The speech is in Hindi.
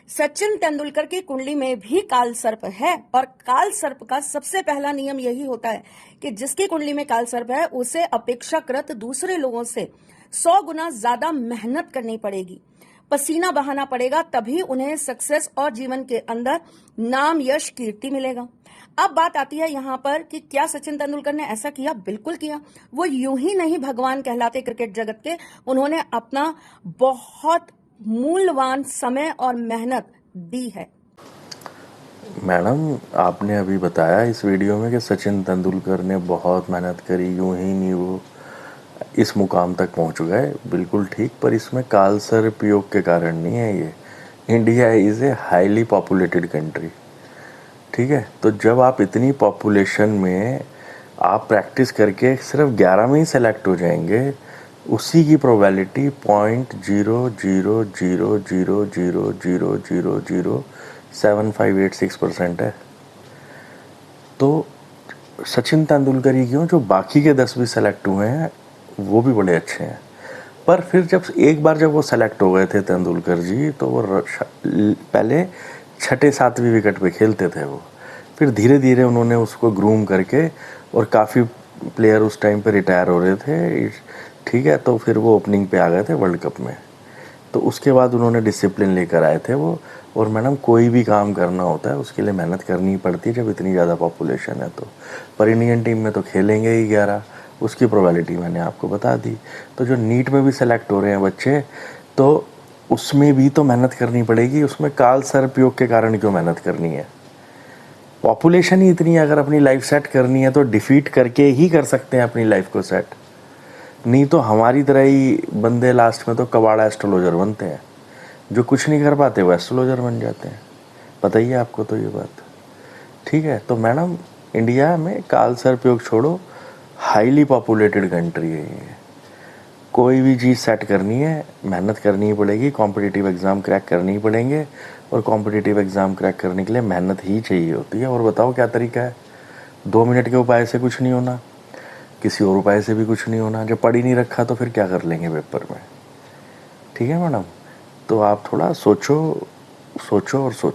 सचिन तेंदुलकर की कुंडली में भी काल सर्प है और काल सर्प का सबसे पहला नियम यही होता है कि जिसकी कुंडली में काल सर्प है उसे अपेक्षाकृत दूसरे लोगों से 100 गुना ज्यादा मेहनत करनी पड़ेगी, पसीना बहाना पड़ेगा, तभी उन्हें सक्सेस और जीवन के अंदर नाम, यश, कीर्ति मिलेगा। अब बात आती है यहाँ पर कि क्या सचिन तेंदुलकर ने ऐसा किया? बिल्कुल किया। वो यूं ही नहीं भगवान कहलाते क्रिकेट जगत के, उन्होंने अपना बहुत मूल्यवान समय और मेहनत दी है। मैडम, आपने अभी बताया इस वीडियो में कि सचिन तेंदुलकर ने बहुत मेहनत करी, यूं ही नहीं वो इस मुकाम तक पहुंच गए। बिल्कुल ठीक, पर इसमें काल सर्प योग के कारण नहीं है। ये India is a highly populated country, ठीक है। तो जब आप इतनी पॉपुलेशन में आप प्रैक्टिस करके सिर्फ 11 में ही सेलेक्ट हो जाएंगे, उसी की प्रोबेबिलिटी 0.0000007586% है। तो सचिन तेंदुलकर ही क्यों, जो बाकी के 10 भी सेलेक्ट हुए हैं वो भी बड़े अच्छे हैं। पर फिर एक बार जब वो सेलेक्ट हो गए थे तेंदुलकर जी, तो वो पहले 6-7वीं विकेट पे खेलते थे वो। फिर धीरे धीरे उन्होंने उसको ग्रूम करके, और काफ़ी प्लेयर उस टाइम पे रिटायर हो रहे थे, ठीक है, तो फिर वो ओपनिंग पे आ गए थे वर्ल्ड कप में। तो उसके बाद उन्होंने डिसिप्लिन लेकर आए थे वो। और मैडम, कोई भी काम करना होता है उसके लिए मेहनत करनी पड़ती है जब इतनी ज़्यादा पॉपुलेशन है तो। पर इंडियन टीम में तो खेलेंगे ही 11, उसकी प्रोबेबिलिटी मैंने आपको बता दी। तो जो नीट में भी सेलेक्ट हो रहे हैं बच्चे, तो उसमें भी तो मेहनत करनी पड़ेगी। उसमें काल सर्प योग के कारण क्यों मेहनत करनी है? पॉपुलेशन ही इतनी है, अगर अपनी लाइफ सेट करनी है तो डिफीट करके ही कर सकते हैं अपनी लाइफ को सेट। नहीं तो हमारी तरह ही बंदे लास्ट में तो कबाड़ा एस्ट्रोलॉजर बनते हैं, जो कुछ नहीं कर पाते वो एस्ट्रोलॉजर बन जाते हैं। पता ही है आपको तो ये बात, ठीक है। तो मैडम, इंडिया में काल सर्प योग छोड़ो, हाईली पॉपुलेटेड कंट्री है ये। कोई भी चीज़ सेट करनी है मेहनत करनी ही पड़ेगी, कॉम्पिटिटिव एग्ज़ाम क्रैक करनी ही पड़ेंगे, और कॉम्पिटिटिव एग्ज़ाम क्रैक करने के लिए मेहनत ही चाहिए होती है। और बताओ क्या तरीका है? 2 मिनट के उपाय से कुछ नहीं होना, किसी और उपाय से भी कुछ नहीं होना। जब पढ़ ही नहीं रखा तो फिर क्या कर लेंगे पेपर में? ठीक है मैडम, तो आप थोड़ा सोचो और सोचो।